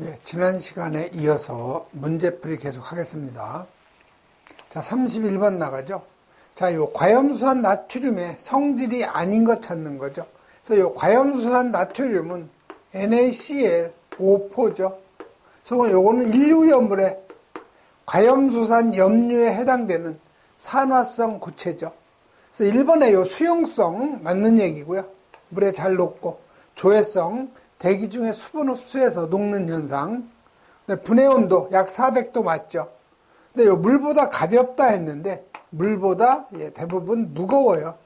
예, 지난 시간에 이어서 문제풀이 계속 하겠습니다. 자, 31번 나가죠. 자, 요 과염수산 나트륨의 성질이 아닌 것 찾는 거죠. 그래서 요 과염수산 나트륨은 NaCl5포죠. 그래서 요거는 인류염물의 과염수산 염류에 해당되는 산화성 구체죠. 그래서 1번에 요 수용성 맞는 얘기고요. 물에 잘 녹고 조해성 대기 중에 수분 흡수해서 녹는 현상. 분해 온도 약 400도 맞죠. 근데 요 물보다 가볍다 했는데 물보다 대부분 무거워요.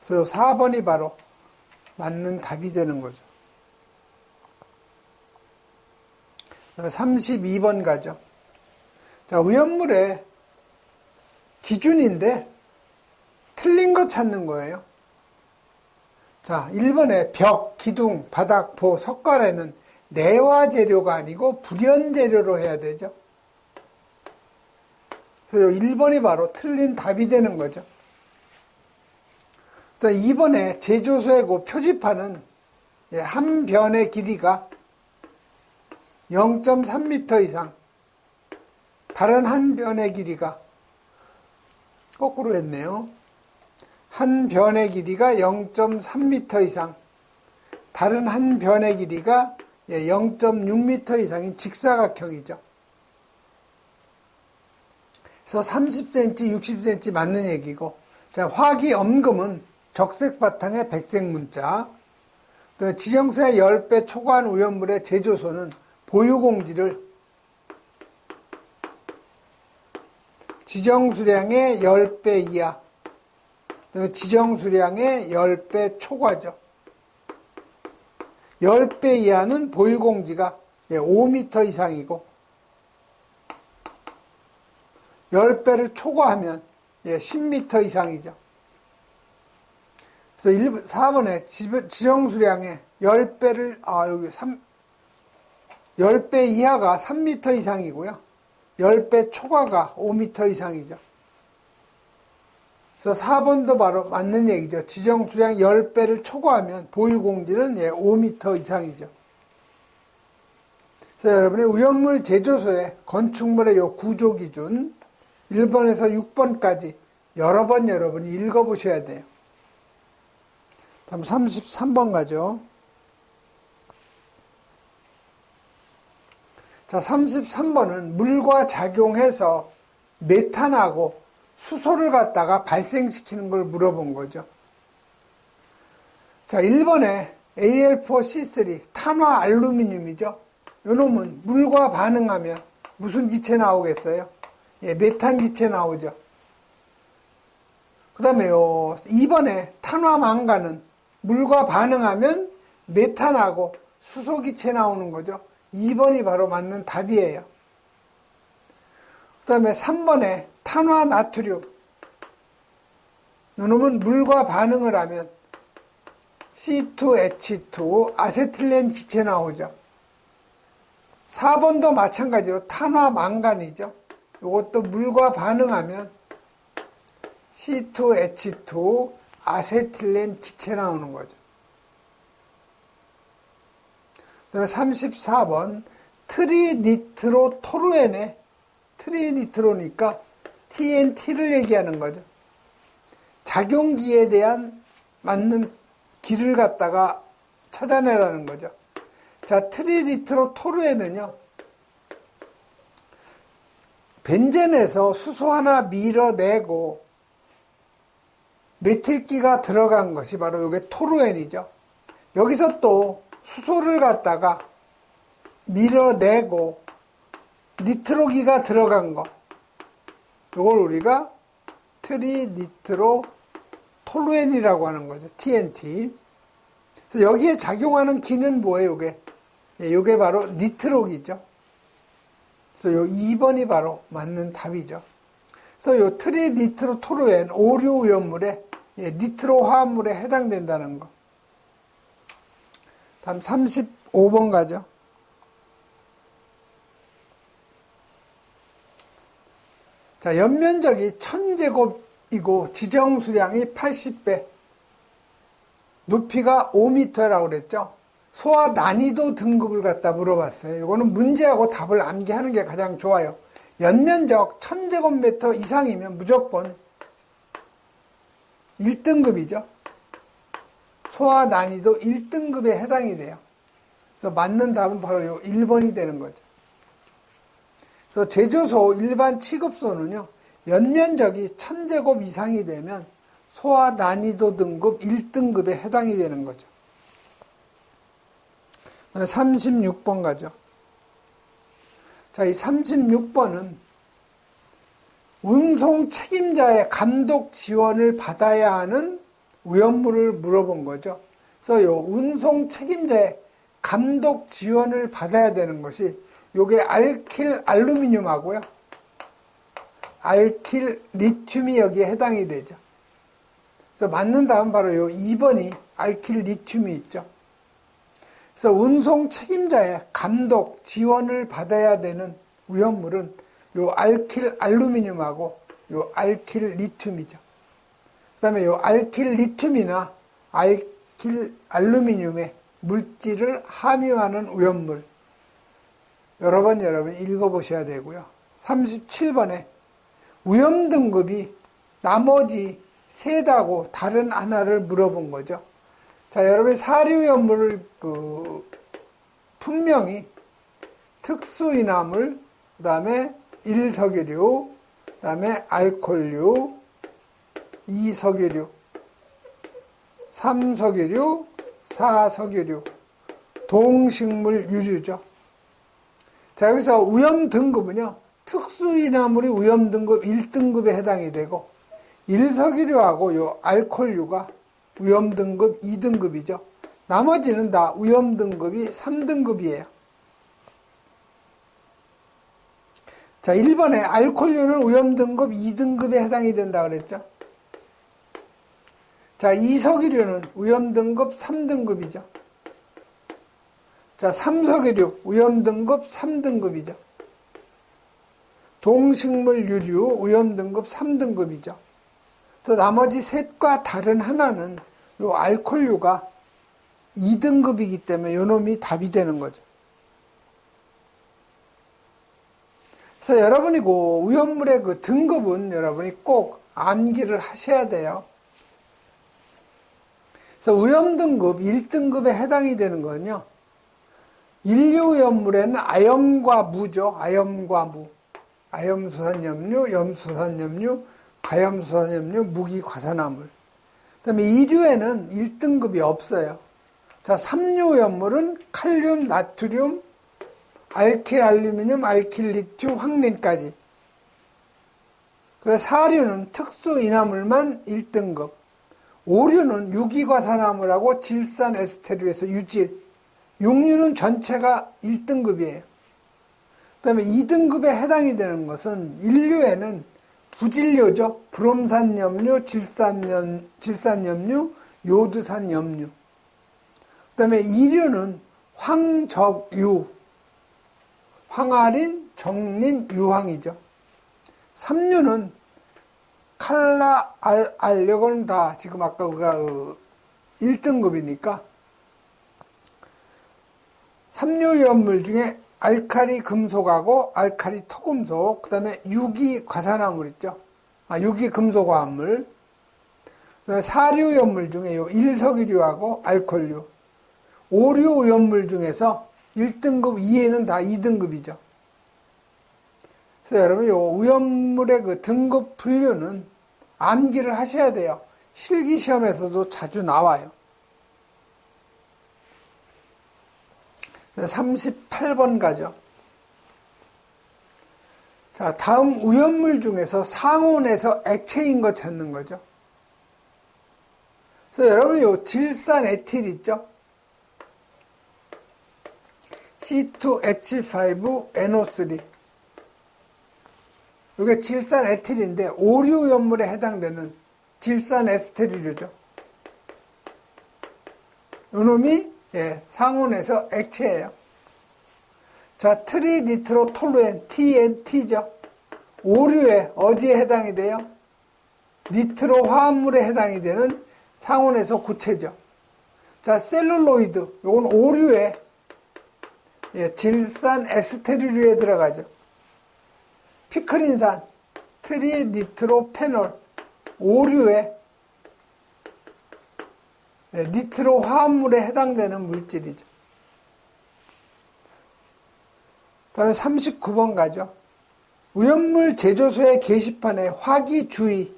그래서 요 4번이 바로 맞는 답이 되는 거죠. 32번 가죠. 자, 오염물의 기준인데 틀린 거 찾는 거예요. 자, 1번에 벽, 기둥, 바닥, 보, 석가래는 내화 재료가 아니고 불연 재료로 해야 되죠. 그래서 1번이 바로 틀린 답이 되는 거죠. 또 2번에 제조소이고 표지판은 한 변의 길이가 0.3m 이상, 다른 한 변의 길이가 거꾸로 했네요. 한 변의 길이가 0.3m 이상, 다른 한 변의 길이가 0.6m 이상인 직사각형이죠. 그래서 30cm, 60cm 맞는 얘기고, 자, 화기엄금은 적색 바탕에 백색 문자, 또 지정수의 10배 초과한 오염물의 제조소는 보유공지를 지정수량의 10배 이하, 지정수량의 10배 초과죠. 10배 이하는 보유공지가 5m 이상이고 10배를 초과하면 10m 이상이죠. 그래서 4번에 지정수량의 10배를, 여기 10배 이하가 3m 이상이고요. 10배 초과가 5m 이상이죠. 그래서 4번도 바로 맞는 얘기죠. 지정수량 10배를 초과하면 보유공지는 5m 이상이죠. 그래서 여러분의 오염물 제조소의 건축물의 요 구조 기준 1번에서 6번까지 여러 번 여러분이 읽어보셔야 돼요. 다음 33번 가죠. 자, 33번은 물과 작용해서 메탄하고 수소를 갖다가 발생시키는 걸 물어본 거죠. 자, 1번에 Al4C3 탄화 알루미늄이죠. 요 놈은 물과 반응하면 무슨 기체 나오겠어요? 메탄 기체 나오죠. 그 다음에 2번에 탄화 망간은 물과 반응하면 메탄하고 수소 기체 나오는 거죠. 2번이 바로 맞는 답이에요. 그 다음에 3번에 탄화 나트륨. 이놈은 물과 반응을 하면 C2H2 아세틸렌 기체 나오죠. 4번도 마찬가지로 탄화 망간이죠. 이것도 물과 반응하면 C2H2 아세틸렌 기체 나오는 거죠. 그 다음에 34번 트리니트로토루엔에 트리니트로니까 TNT를 얘기하는 거죠. 작용기에 대한 맞는 길을 갖다가 찾아내라는 거죠. 자, 트리니트로토루엔은요, 벤젠에서 수소 하나 밀어내고 메틸기가 들어간 것이 바로 이게 토루엔이죠. 여기서 또 수소를 갖다가 밀어내고 니트로기가 들어간 거, 이걸 우리가 트리니트로톨루엔이라고 하는 거죠. TNT. 그래서 여기에 작용하는 기는 뭐예요? 이게 바로 니트로기죠. 그래서 요 2번이 바로 맞는 답이죠. 그래서 요 트리니트로톨루엔 오류 오염물에 니트로 화합물에 해당된다는 거. 다음 35번 가죠. 자, 연면적이 1000제곱이고 지정수량이 80배, 높이가 5m라고 그랬죠. 소화 난이도 등급을 갖다 물어봤어요. 이거는 문제하고 답을 암기하는 게 가장 좋아요. 연면적 1000제곱미터 이상이면 무조건 1등급이죠. 소화 난이도 1등급에 해당이 돼요. 그래서 맞는 답은 바로 요 1번이 되는 거죠. 그래서 제조소 일반 취급소는요, 연면적이 1000제곱 이상이 되면 소화 난이도 등급 1등급에 해당이 되는 거죠. 36번 가죠. 자, 이 36번은 운송 책임자의 감독 지원을 받아야 하는 위험물을 물어본 거죠. 그래서 요 운송 책임자의 감독 지원을 받아야 되는 것이 요게 알킬 알루미늄하고요. 알킬 리튬이 여기에 해당이 되죠. 그래서 맞는 답은 바로 요 2번이 알킬 리튬이 있죠. 그래서 운송 책임자의 감독 지원을 받아야 되는 위험물은 요 알킬 알루미늄하고 요 알킬 리튬이죠. 그 다음에 요 알킬 리튬이나 알킬 알루미늄에 물질을 함유하는 위험물. 여러분 읽어보셔야 되고요. 37번에 위험 등급이 나머지 세다고 다른 하나를 물어본 거죠. 자, 여러분이 사료위험물을 분명히 특수인화물, 그 다음에 1석유류, 그 다음에 알코올류, 2석유류, 3석유류, 4석유류, 동식물 유류죠. 자, 여기서 위험 등급은요, 특수인화물이 위험 등급 1등급에 해당이 되고, 1석유류하고 요 알코올류가 위험 등급 2등급이죠. 나머지는 다 위험 등급이 3등급이에요. 자, 1번에 알코올류는 위험 등급 2등급에 해당이 된다 그랬죠. 자, 이석유류는 위험 등급 3등급이죠. 자, 3석유류 위험 등급 3등급이죠. 동식물 유류 위험 등급 3등급이죠. 그래서 나머지 셋과 다른 하나는 요 알코올류가 2등급이기 때문에 요 놈이 답이 되는 거죠. 그래서 여러분이 그 위험물의 그 등급은 여러분이 꼭 암기를 하셔야 돼요. 그래서 위험 등급 1등급에 해당이 되는 건요, 인류위험물에는 아염과 무죠. 아염과 무. 아염수산염류, 염수산염류, 가염수산염류, 무기과산화물. 그 다음에 2류에는 1등급이 없어요. 자, 3류위험물은 칼륨, 나트륨, 알킬 알루미늄, 알킬 리튬, 황린까지. 그래서 4류는 특수인화물만 1등급. 5류는 유기과산화물하고 질산 에스테르에서 유질. 6류는 전체가 1등급이에요. 그 다음에 2등급에 해당이 되는 것은 1류에는 부질료죠. 브롬산염류, 질산염류, 요드산염류. 그 다음에 2류는 황적유, 황아린, 정린, 유황이죠. 3류는 칼라, 알, 이거는 다 지금 아까 우리가 1등급이니까 3류 위험물 중에 알칼리 금속하고 알칼리 토금속, 그 다음에 유기 과산화물 있죠. 유기 금속화합물. 4류 위험물 중에 요 1석유류하고 알코올류. 5류 위험물 중에서 1등급 이외에는 다 2등급이죠. 그래서 여러분 요 위험물의 그 등급 분류는 암기를 하셔야 돼요. 실기시험에서도 자주 나와요. 38번 가죠. 자, 다음 위험물 중에서 상온에서 액체인 거 찾는 거죠. 그래서 여러분 요 질산 에틸 있죠? C2H5NO3. 이게 질산 에틸인데 오류 위험물에 해당되는 질산 에스테르류죠. 이놈이 상온에서 액체예요. 자, 트리니트로톨루엔 TNT죠. 오류에 어디에 해당이 돼요? 니트로 화합물에 해당이 되는 상온에서 고체죠. 자, 셀룰로이드. 요건 오류에, 질산 에스테르류에 들어가죠. 피크린산, 트리니트로페놀, 오류에, 니트로 화합물에 해당되는 물질이죠. 다음에 39번 가죠. 오염물 제조소의 게시판에 화기주의,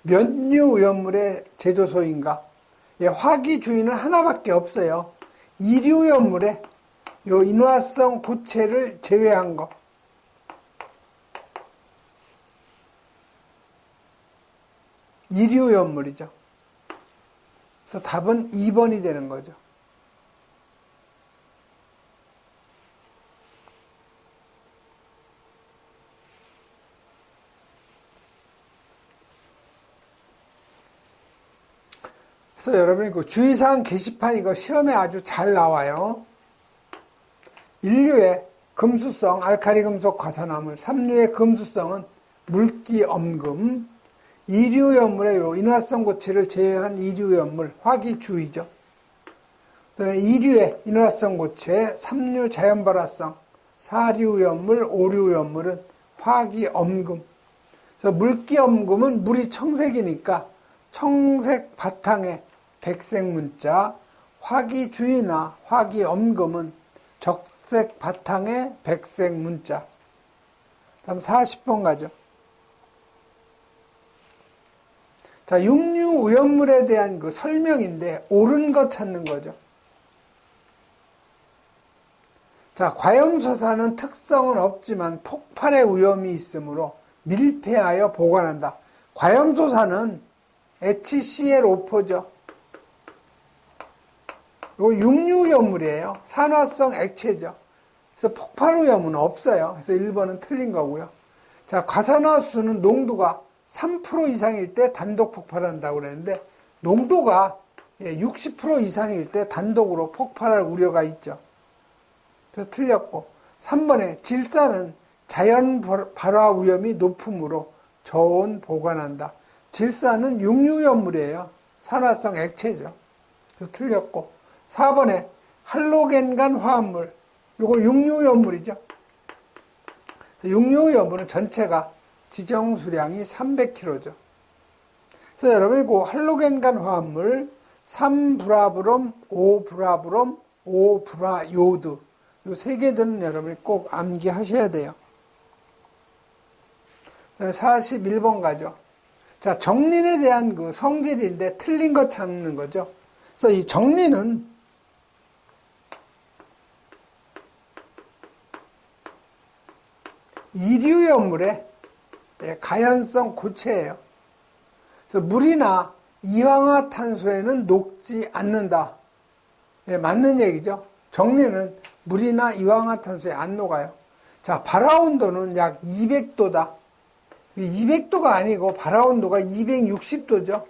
몇류 오염물의 제조소인가? 화기주의는 하나밖에 없어요. 이류오염물에 요 인화성 고체를 제외한 거. 이류오염물이죠. 그래서 답은 2번이 되는 거죠. 그래서 여러분이 그 주의사항 게시판 이거 시험에 아주 잘 나와요. 1류의 금수성 알카리 금속 과산화물, 3류의 금수성은 물기 엄금, 2류 염물의 요 인화성 고체를 제외한 2류 염물 화기주의죠. 그다음에 2류의 인화성 고체, 3류 자연발화성, 4류 염물, 5류 염물은 화기 엄금. 그래서 물기 엄금은 물이 청색이니까 청색 바탕에 백색 문자, 화기주의나 화기엄금은 적색 바탕에 백색 문자. 다음 40번 가죠. 자, 육류 오염물에 대한 그 설명인데 옳은 거 찾는 거죠. 자, 과염소사는 특성은 없지만 폭발의 위험이 있으므로 밀폐하여 보관한다. 과염소사는 HCl5죠. 이거 육류염물이에요. 산화성 액체죠. 그래서 폭발 위험은 없어요. 그래서 1번은 틀린 거고요. 자, 과산화수소는 농도가 3% 이상일 때 단독 폭발한다고 그랬는데 농도가 60% 이상일 때 단독으로 폭발할 우려가 있죠. 그래서 틀렸고 3번에 질산은 자연 발화 위험이 높으므로 저온 보관한다. 질산은 육류염물이에요. 산화성 액체죠. 그래서 틀렸고 4번에 할로겐간 화합물, 요거 육류염물이죠. 육류염물은 전체가 지정 수량이 300kg죠. 그래서 여러분이 그 할로겐간 화합물 3브라브롬, 5브라브롬, 5브라요드 요 세 개들은 여러분이 꼭 암기하셔야 돼요. 41번 가죠. 자, 정린에 대한 그 성질인데 틀린 거 찾는 거죠. 그래서 이 정린은 이류염물의 가연성 고체예요. 그래서 물이나 이황화탄소에는 녹지 않는다. 맞는 얘기죠. 정린은 물이나 이황화탄소에 안 녹아요. 자, 발화온도는 약 200도다. 200도가 아니고 발화온도가 260도죠.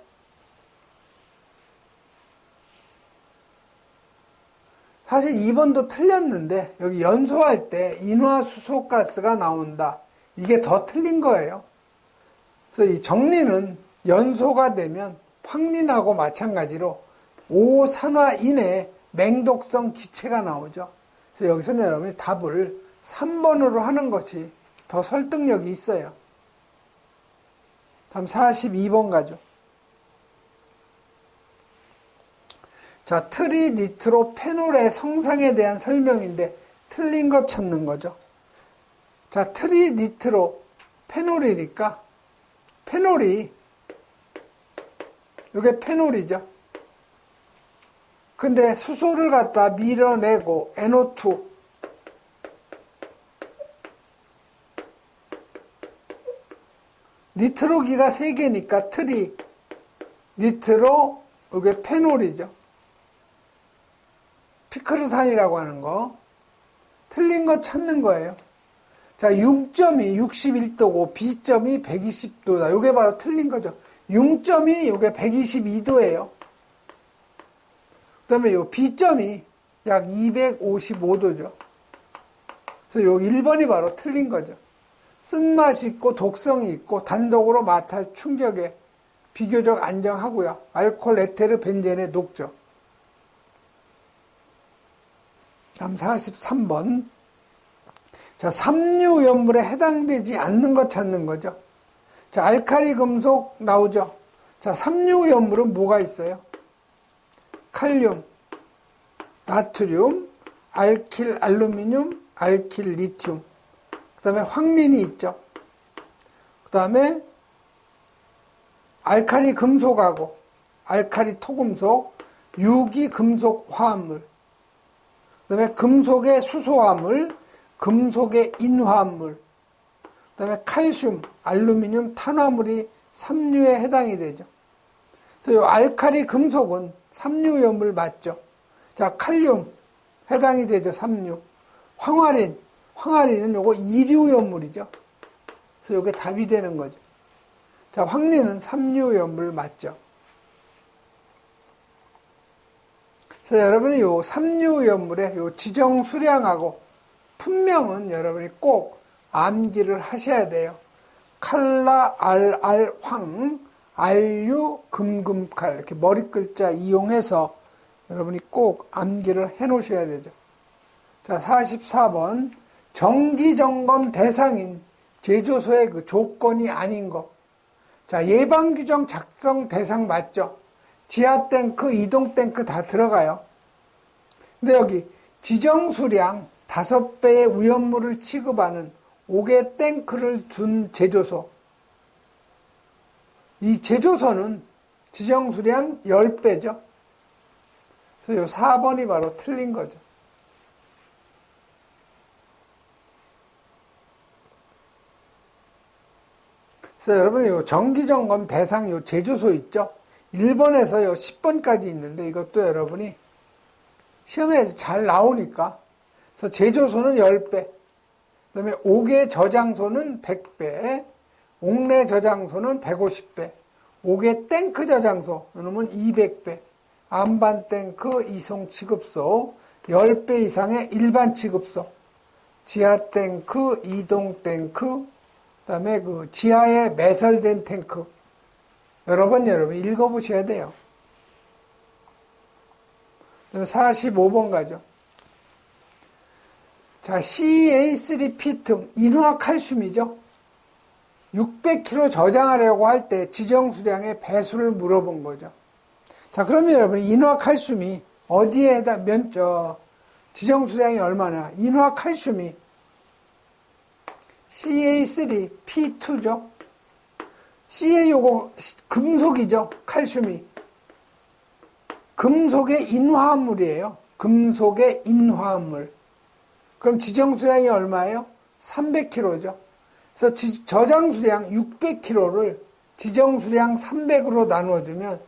사실 2번도 틀렸는데 여기 연소할 때 인화수소가스가 나온다. 이게 더 틀린 거예요. 그래서 이 정린은 연소가 되면 황린하고 마찬가지로 5산화 이내에 맹독성 기체가 나오죠. 그래서 여기서는 여러분이 답을 3번으로 하는 것이 더 설득력이 있어요. 다음 42번 가죠. 자, 트리니트로페놀의 성상에 대한 설명인데 틀린 것 찾는 거죠. 자, 트리니트로페놀이니까 페놀이 이게 페놀이죠. 근데 수소를 갖다 밀어내고 NO2 니트로기가 3개니까 트리 니트로 이게 페놀이죠. 피크르산이라고 하는 거. 틀린 거 찾는 거예요. 자, 융점이 61도고 B점이 120도다. 이게 바로 틀린 거죠. 융점이 이게 122도예요. 그 다음에 요 B점이 약 255도죠. 그래서 요 1번이 바로 틀린 거죠. 쓴맛이 있고 독성이 있고 단독으로 마탈 충격에 비교적 안정하고요. 알코올 에테르 벤젠에 녹죠. 다음 43번. 자, 삼류염물에 해당되지 않는 것 찾는 거죠. 자, 알칼리 금속 나오죠. 자, 삼류염물은 뭐가 있어요? 칼륨, 나트륨, 알킬 알루미늄, 알킬 리튬. 그 다음에 황린이 있죠. 그 다음에 알칼리 금속하고 알칼리 토금속, 유기 금속 화합물. 그 다음에 금속의 수소화물, 금속의 인화합물. 그 다음에 칼슘, 알루미늄, 탄화물이 삼류에 해당이 되죠. 그래서 이 알칼리 금속은 삼류염물 맞죠. 자, 칼륨 해당이 되죠. 삼류. 황화린은 요거 이류염물이죠. 그래서 요게 답이 되는 거죠. 자, 황린은 삼류염물 맞죠. 그래서 여러분이 요 삼류염물의 요 지정 수량하고 품명은 여러분이 꼭 암기를 하셔야 돼요. 칼라, 황, 알류, 금칼 이렇게 머리 글자 이용해서 여러분이 꼭 암기를 해 놓으셔야 되죠. 자, 44번. 정기점검 대상인 제조소의 그 조건이 아닌 거. 자, 예방규정 작성 대상 맞죠? 지하탱크, 이동탱크 다 들어가요. 근데 여기 지정수량 5배의 위험물을 취급하는 5개 탱크를 둔 제조소. 이 제조소는 지정수량 10배죠. 그래서 요 4번이 바로 틀린 거죠. 그래서 여러분, 요 정기점검 대상 요 제조소 있죠? 1번에서 요 10번까지 있는데 이것도 여러분이 시험에 잘 나오니까. 그래서 제조소는 10배. 그 다음에 옥외 저장소는 100배. 옥내 저장소는 150배. 옥외 탱크 저장소, 이놈은 200배. 안반 탱크 이송 취급소, 10배 이상의 일반 취급소. 지하 탱크, 이동 탱크, 그 다음에 그 지하에 매설된 탱크. 여러 번 읽어보셔야 돼요. 그 다음에 45번 가죠. 자, CA3P 인화칼슘이죠. 600kg 저장하려고 할 때 지정 수량의 배수를 물어본 거죠. 자, 그러면 여러분, 인화칼슘이 어디에 해당, 지정 수량이 얼마나? 인화칼슘이 CA3P2죠. CA 요거 금속이죠. 칼슘이. 금속의 인화합물이에요. 금속의 인화합물. 그럼 지정 수량이 얼마예요? 300kg죠. 그래서 저장 수량 600kg를 지정 수량 300으로 나누어주면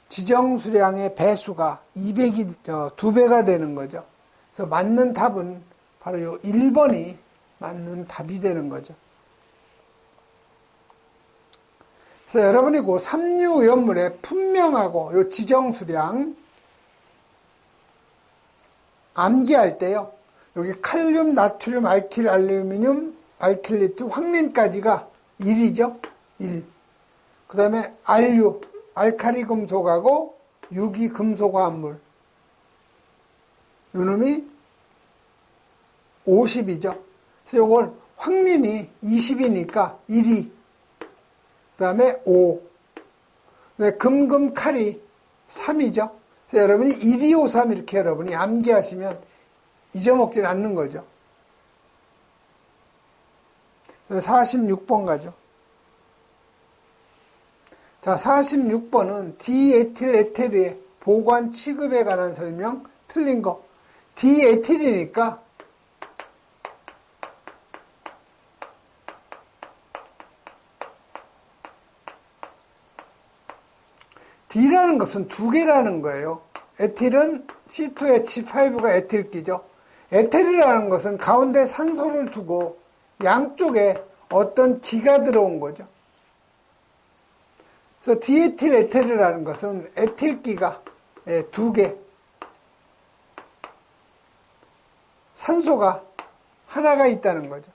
지정 수량의 배수가 200이 2배가 되는 거죠. 그래서 맞는 답은 바로 요 1번이 맞는 답이 되는 거죠. 그래서 여러분이 그 삼류염물의 품명하고 요 지정 수량 암기할 때요. 여기 칼륨, 나트륨, 알킬, 알루미늄, 알킬리튬, 황린까지가 1이죠. 1. 그 다음에 알류, 알칼리 금속하고 유기 금속화합물. 요놈이 50이죠. 그래서 이걸 황린이 20이니까 1이. 그 다음에 5. 금칼이 3이죠. 그래서 여러분이 1, 2, 5, 3 이렇게 여러분이 암기하시면 잊어먹진 않는 거죠. 46번 가죠. 자, 46번은 디에틸 에테르의 보관 취급에 관한 설명 틀린 거. 디에틸이니까 D라는 것은 두 개라는 거예요. 에틸은 C2H5가 에틸기죠. 에테르라는 것은 가운데 산소를 두고 양쪽에 어떤 기가 들어온 거죠. 그래서 디에틸 에테르라는 것은 에틸기가 두 개, 산소가 하나가 있다는 거죠.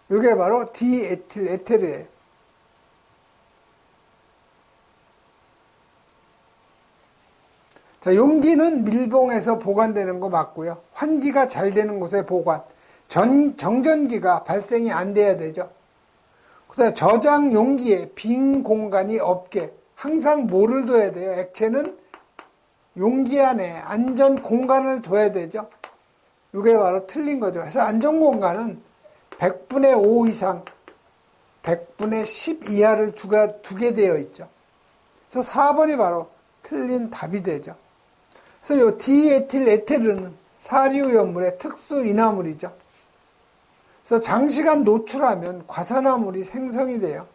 이게 바로 디에틸 에테르예요. 자, 용기는 밀봉해서 보관되는 거 맞고요. 환기가 잘 되는 곳에 보관. 정전기가 발생이 안 돼야 되죠. 그다음에 저장 용기에 빈 공간이 없게 항상 뭐를 둬야 돼요? 액체는 용기 안에 안전 공간을 둬야 되죠. 이게 바로 틀린 거죠. 그래서 안전 공간은 100분의 5 이상, 100분의 10 이하를 두게 되어 있죠. 그래서 4번이 바로 틀린 답이 되죠. 그래서 이 디에틸 에테르는 사리오염물의 특수 인화물이죠. 그래서 장시간 노출하면 과산화물이 생성이 돼요.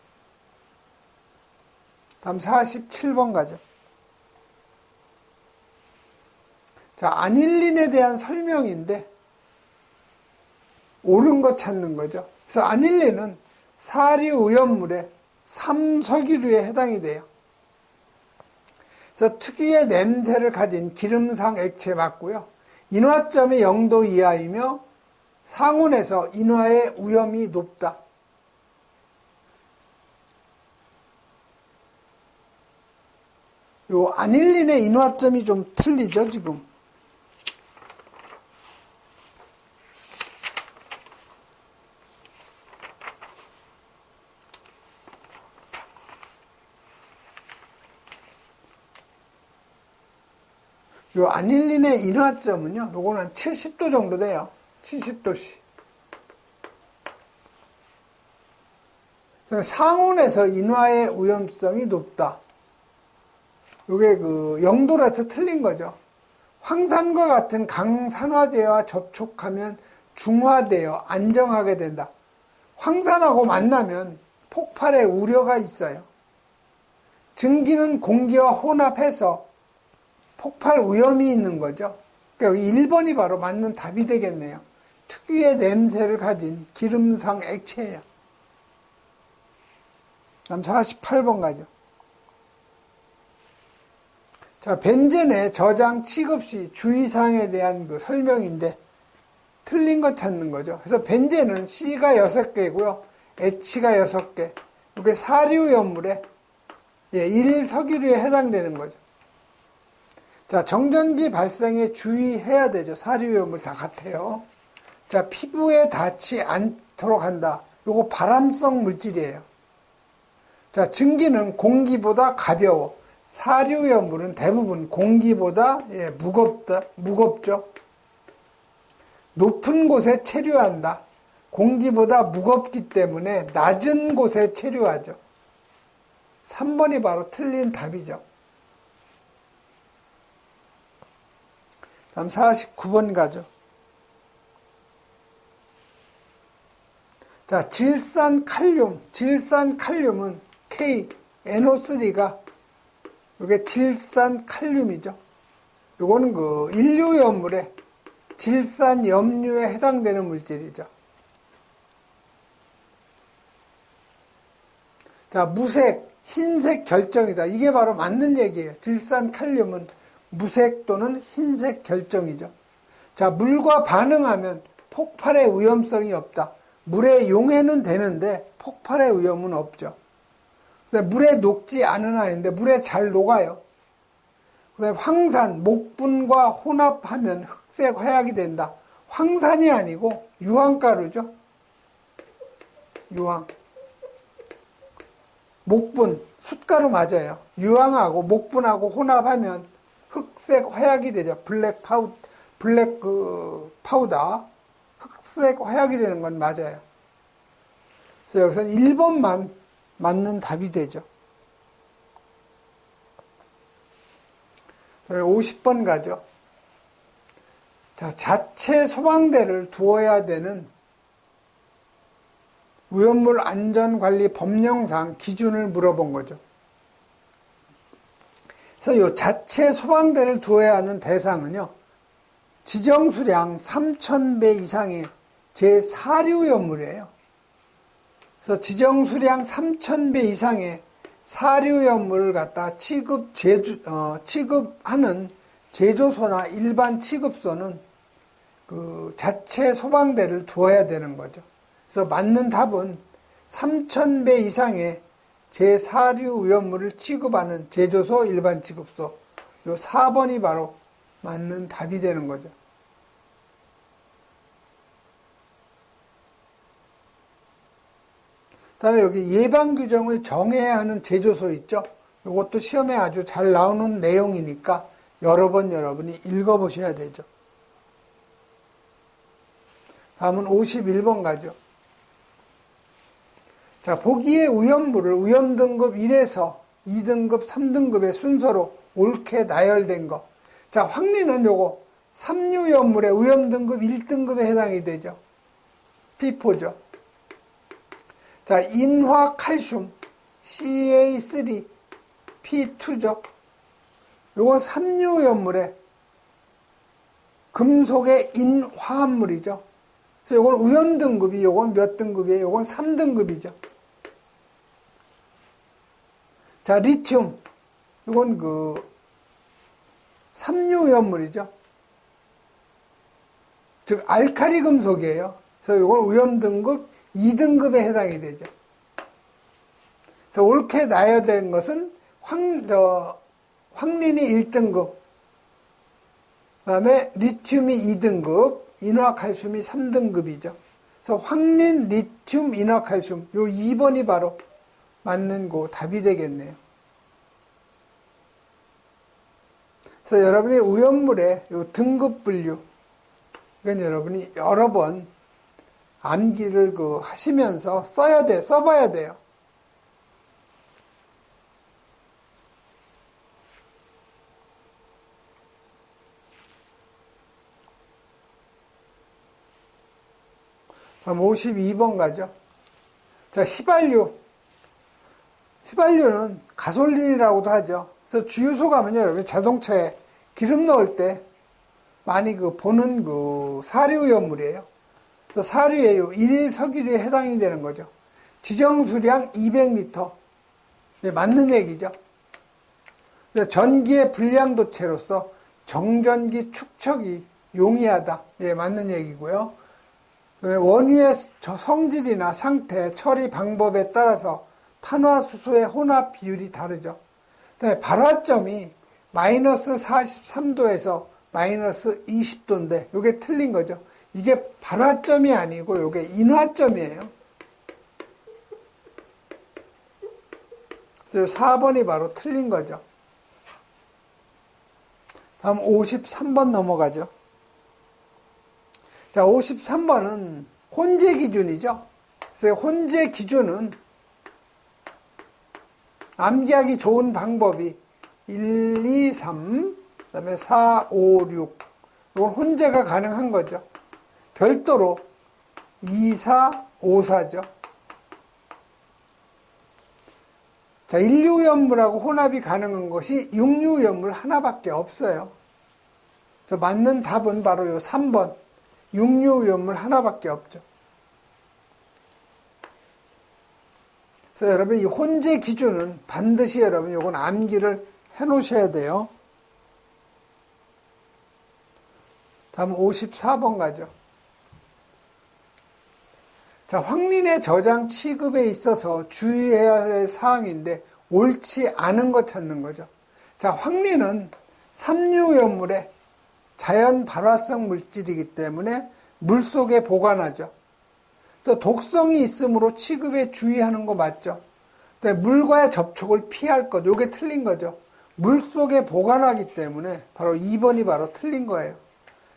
다음 47번 가죠. 자, 아닐린에 대한 설명인데 옳은 거 찾는 거죠. 그래서 아닐린은 사리오염물의 3석유류에 해당이 돼요. 그래서 특유의 냄새를 가진 기름상 액체 맞고요. 인화점이 0도 이하이며 상온에서 인화의 위험이 높다. 요 아닐린의 인화점이 좀 틀리죠, 지금. 요 아닐린의 인화점은요, 요거는 한 70도 정도 돼요. 70도씨. 상온에서 인화의 위험성이 높다. 요게 그 0도라서 틀린 거죠. 황산과 같은 강산화제와 접촉하면 중화되어 안정하게 된다. 황산하고 만나면 폭발의 우려가 있어요. 증기는 공기와 혼합해서 폭발 위험이 있는 거죠. 그러니까 1번이 바로 맞는 답이 되겠네요. 특유의 냄새를 가진 기름상 액체예요. 다음 48번 가죠. 자, 벤젠의 저장 취급 시 주의사항에 대한 그 설명인데 틀린 거 찾는 거죠. 그래서 벤젠은 C가 6개고요. H가 6개. 이게 사리오염물의 1석유류에 해당되는 거죠. 자, 정전기 발생에 주의해야 되죠. 사리오염물 다 같아요. 자, 피부에 닿지 않도록 한다. 요거 발암성 물질이에요. 자, 증기는 공기보다 가벼워. 사리오염물은 대부분 공기보다 무겁죠. 높은 곳에 체류한다. 공기보다 무겁기 때문에 낮은 곳에 체류하죠. 3번이 바로 틀린 답이죠. 다음 49번 가죠. 자, 질산칼륨은 K, NO3가 이게 질산칼륨이죠. 요거는 그 인류염물의 질산염류에 해당되는 물질이죠. 자, 무색, 흰색 결정이다. 이게 바로 맞는 얘기예요. 질산칼륨은 무색 또는 흰색 결정이죠. 자, 물과 반응하면 폭발의 위험성이 없다. 물에 용해는 되는데 폭발의 위험은 없죠. 물에 녹지 않은 아이인데 물에 잘 녹아요. 그다음에 황산, 목분과 혼합하면 흑색 화약이 된다. 황산이 아니고 유황가루죠. 유황. 목분, 숯가루 맞아요. 유황하고 목분하고 혼합하면 흑색 화약이 되죠. 블랙 파우더. 흑색 화약이 되는 건 맞아요. 그래서 여기서는 1번만 맞는 답이 되죠. 50번 가죠. 자, 자체 소방대를 두어야 되는 위험물 안전관리 법령상 기준을 물어본 거죠. 그래서 이 자체 소방대를 두어야 하는 대상은요, 지정수량 3,000배 이상의 제4류염물이에요. 그래서 지정수량 3,000배 이상의 사료염물을 갖다 취급하는 제조소나 일반 취급소는 그 자체 소방대를 두어야 되는 거죠. 그래서 맞는 답은 3,000배 이상의 제4류 위험물을 취급하는 제조소, 일반 취급소. 요 4번이 바로 맞는 답이 되는 거죠. 다음에 여기 예방 규정을 정해야 하는 제조소 있죠. 이것도 시험에 아주 잘 나오는 내용이니까 여러 번 여러분이 읽어보셔야 되죠. 다음은 51번 가죠. 자, 보기의 위험물을 위험등급 1에서 2등급, 3등급의 순서로 옳게 나열된 거. 자, 황리는 요거 삼류염물의 위험등급 1등급에 해당이 되죠. P4죠. 자, 인화칼슘 CA3 P2죠. 요건 삼류염물의 금속의 인화합물이죠. 그래서 요건 위험등급이 요건 몇 등급이에요? 요건 3등급이죠. 자, 리튬. 이건 그 삼류염물이죠. 즉 알칼리 금속이에요. 그래서 이건 위험등급 2등급에 해당이 되죠. 그래서 옳게 나열된 것은 황린이 1등급, 그 다음에 리튬이 2등급, 인화칼슘이 3등급이죠. 그래서 황린, 리튬, 인화칼슘 요 2번이 바로 맞는 거 답이 되겠네요. 그래서 여러분이 위험물의 요 등급 분류, 이건 여러분이 여러 번 암기를 하시면서 써봐야 돼요. 다음 52번 가죠. 자, 휘발유. 휘발유는 가솔린이라고도 하죠. 그래서 주유소가면요, 여러분 자동차에 기름 넣을 때 많이 보는 사료염물이에요. 그래서 사료에 1석유류에 해당이 되는 거죠. 지정 수량 200리터. 네, 맞는 얘기죠. 전기의 불량도체로서 정전기 축척이 용이하다. 예, 맞는 얘기고요. 원유의 성질이나 상태, 처리 방법에 따라서 탄화수소의 혼합 비율이 다르죠. 그다음에 발화점이 마이너스 43도에서 마이너스 20도인데 이게 틀린 거죠. 이게 발화점이 아니고 이게 인화점이에요. 그래서 4번이 바로 틀린 거죠. 다음 53번 넘어가죠. 자, 53번은 혼재 기준이죠. 그래서 혼재 기준은 암기하기 좋은 방법이 1, 2, 3, 그 다음에 4, 5, 6. 이건 혼재가 가능한 거죠. 별도로 2, 4, 5, 4죠. 자, 1류염물하고 혼합이 가능한 것이 6류염물 하나밖에 없어요. 그래서 맞는 답은 바로 요 3번. 6류염물 하나밖에 없죠. 그래서 여러분 이 혼재 기준은 반드시 여러분 요건 암기를 해 놓으셔야 돼요. 다음 54번 가죠. 자, 황린의 저장 취급에 있어서 주의해야 할 사항인데 옳지 않은 거 찾는 거죠. 자, 황린은 삼류염물의 자연 발화성 물질이기 때문에 물속에 보관하죠. 그래서 독성이 있으므로 취급에 주의하는 거 맞죠? 근데 물과의 접촉을 피할 것, 요게 틀린 거죠. 물속에 보관하기 때문에 바로 2번이 바로 틀린 거예요.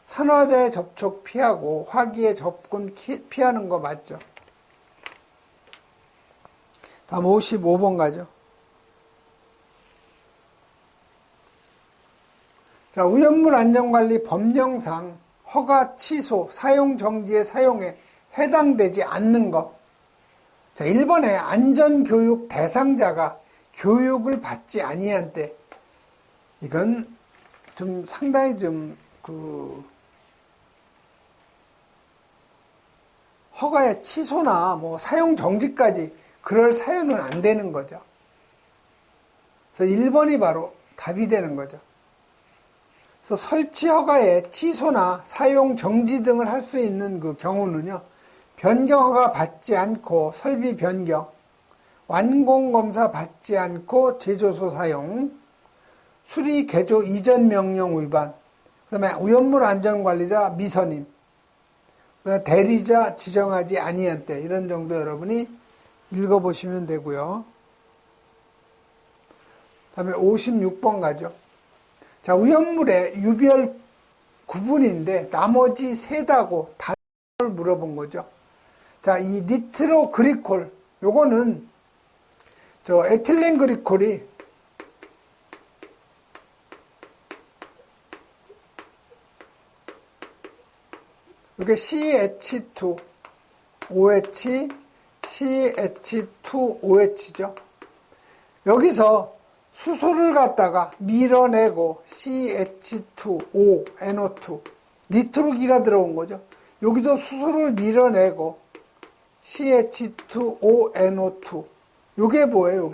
산화자의 접촉 피하고 화기의 접근 피하는 거 맞죠? 다음 55번 가죠. 자, 오염물 안전관리 법령상 허가 취소, 사용 정지의 사용에 해당되지 않는 것. 자, 1번에 안전교육 대상자가 교육을 받지 아니한 때, 이건 좀 상당히 허가의 취소나 사용 정지까지 그럴 사유는 안 되는 거죠. 그래서 1번이 바로 답이 되는 거죠. 그래서 설치 허가의 취소나 사용 정지 등을 할 수 있는 그 경우는요, 변경 허가 받지 않고 설비 변경, 완공 검사 받지 않고 제조소 사용, 수리 개조 이전 명령 위반, 그다음에 오염물 안전관리자 미선임, 그다음에 대리자 지정하지 아니한 때, 이런 정도 여러분이 읽어보시면 되고요. 다음에 56번 가죠. 자, 오염물의 유별 구분인데 나머지 세다고 단어를 물어본 거죠. 자, 이 니트로 그리콜, 요거는 저 에틸렌 그리콜이 이게 CH2, OH, CH2OH죠. 여기서 수소를 갖다가 밀어내고 CH2O, NO2, 니트로기가 들어온 거죠. 여기도 수소를 밀어내고 CH2O, NO2. 요게 뭐예요,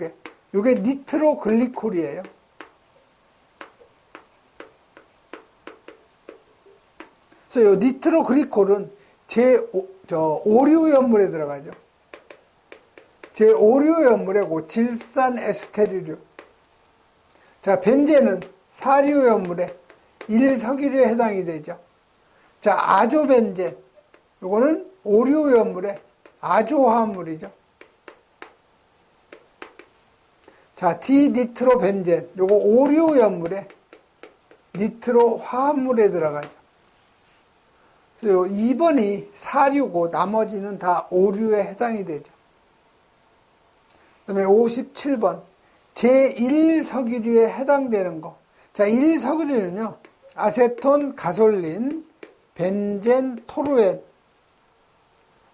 요게 니트로글리콜이에요. 그래서 요 니트로글리콜은 오류연물에 들어가죠. 제5류연물이고 질산 에스테르류. 자, 벤젠은 4류연물에 1석유류에 해당이 되죠. 자, 아조벤젠. 요거는 5류연물에 아조화합물이죠. 자, 디니트로벤젠. 요거 5류연물에 니트로 화합물에 들어가죠. 그래서 2번이 4류고 나머지는 다 5류에 해당이 되죠. 그 다음에 57번. 제1석유류에 해당되는 거. 자, 1석유류는요, 아세톤, 가솔린, 벤젠, 토루엔,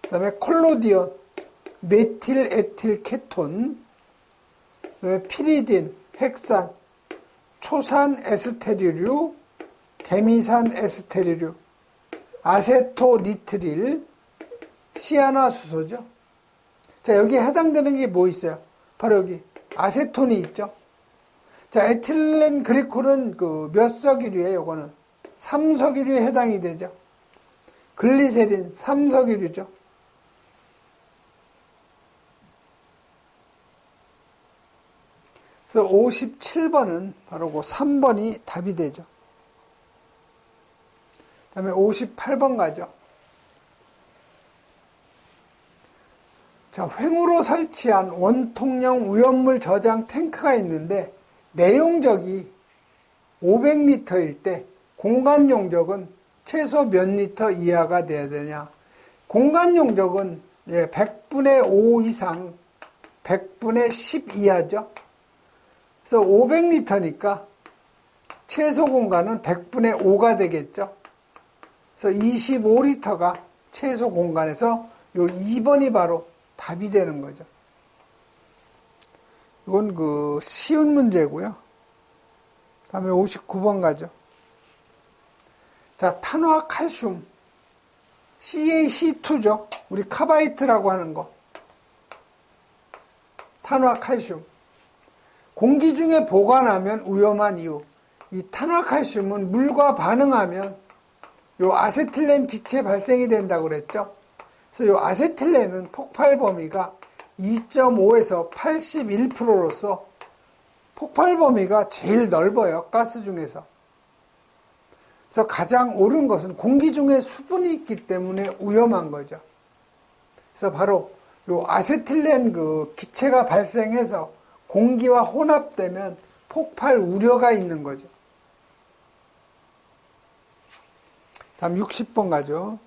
그 다음에 콜로디온, 메틸, 에틸, 케톤, 그 다음에 피리딘, 핵산, 초산 에스테르류, 개미산 에스테르류, 아세토니트릴, 시아나수소죠. 자, 여기에 해당되는 게 뭐 있어요? 바로 여기 아세톤이 있죠. 자, 에틸렌 그리콜은 몇 석유류예요? 요거는 3석유류에 해당이 되죠. 글리세린 3석유류죠. 그래서 57번은 바로 그 3번이 답이 되죠. 그 다음에 58번 가죠. 자, 횡으로 설치한 원통형 오염물 저장 탱크가 있는데 내용적이 500리터일 때 공간 용적은 최소 몇 리터 이하가 돼야 되냐. 공간 용적은 100분의 5 이상 100분의 10 이하죠. 그래서 500리터니까 최소 공간은 100분의 5가 되겠죠. 그래서 25리터가 최소 공간에서 요 2번이 바로 답이 되는 거죠. 이건 쉬운 문제고요. 다음에 59번 가죠. 자, 탄화 칼슘 CaC2죠. 우리 카바이트라고 하는 거. 탄화 칼슘. 공기 중에 보관하면 위험한 이유. 이 탄화 칼슘은 물과 반응하면 요 아세틸렌 기체 발생이 된다고 그랬죠. 그래서 이 아세틸렌은 폭발 범위가 2.5에서 81%로서 폭발 범위가 제일 넓어요. 가스 중에서. 그래서 가장 옳은 것은 공기 중에 수분이 있기 때문에 위험한 거죠. 그래서 바로 이 아세틸렌 기체가 발생해서 공기와 혼합되면 폭발 우려가 있는 거죠. 다음 60번 가죠.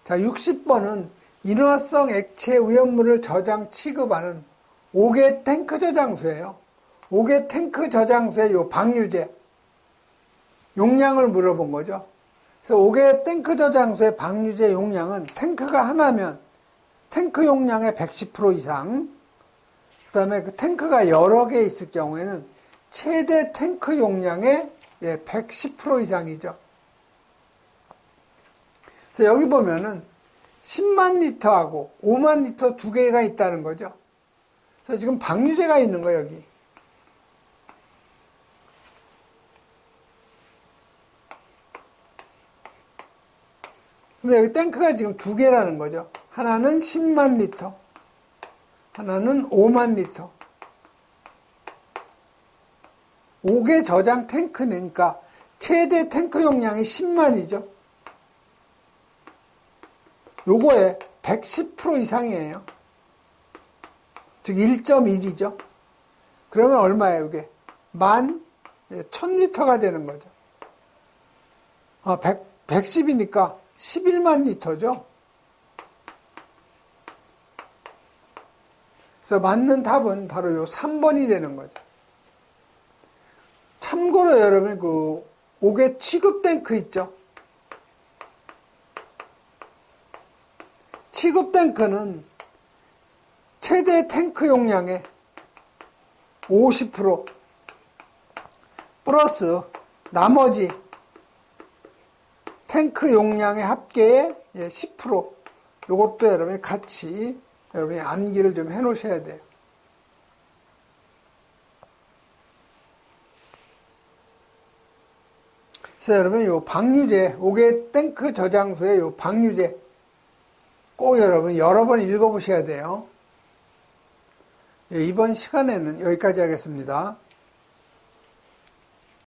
자, 60번은 인화성 액체 오염물을 저장 취급하는 5개 탱크 저장소예요. 5개 탱크 저장소의 요 방류제 용량을 물어본 거죠. 그래서 5개 탱크 저장소의 방류제 용량은 탱크가 하나면 탱크 용량의 110% 이상, 그 다음에 그 탱크가 여러 개 있을 경우에는 최대 탱크 용량의 110% 이상이죠. 그래서 여기 보면은 10만 리터하고 5만 리터 두 개가 있다는 거죠. 그래서 지금 방류제가 있는 거예요, 여기. 근데 여기 탱크가 지금 두 개라는 거죠. 하나는 10만 리터, 하나는 5만 리터. 5개 저장 탱크니까 최대 탱크 용량이 10만이죠. 요거에 110% 이상이에요. 즉 1.1이죠. 그러면 얼마예요, 이게? 10,000리터가 되는 거죠. 110이니까 11만 리터죠. 그래서 맞는 답은 바로 요 3번이 되는 거죠. 참고로 여러분, 그 5개 취급 탱크 있죠? 취급 탱크는 최대 탱크 용량의 50% 플러스 나머지 탱크 용량의 합계의 10%, 요것도 여러분이 같이 여러분이 암기를 좀 해 놓으셔야 돼요. 그래서 여러분 요 방류제, 5개 탱크 저장소의 요 방류제 꼭 여러분 여러 번 읽어보셔야 돼요. 이번 시간에는 여기까지 하겠습니다.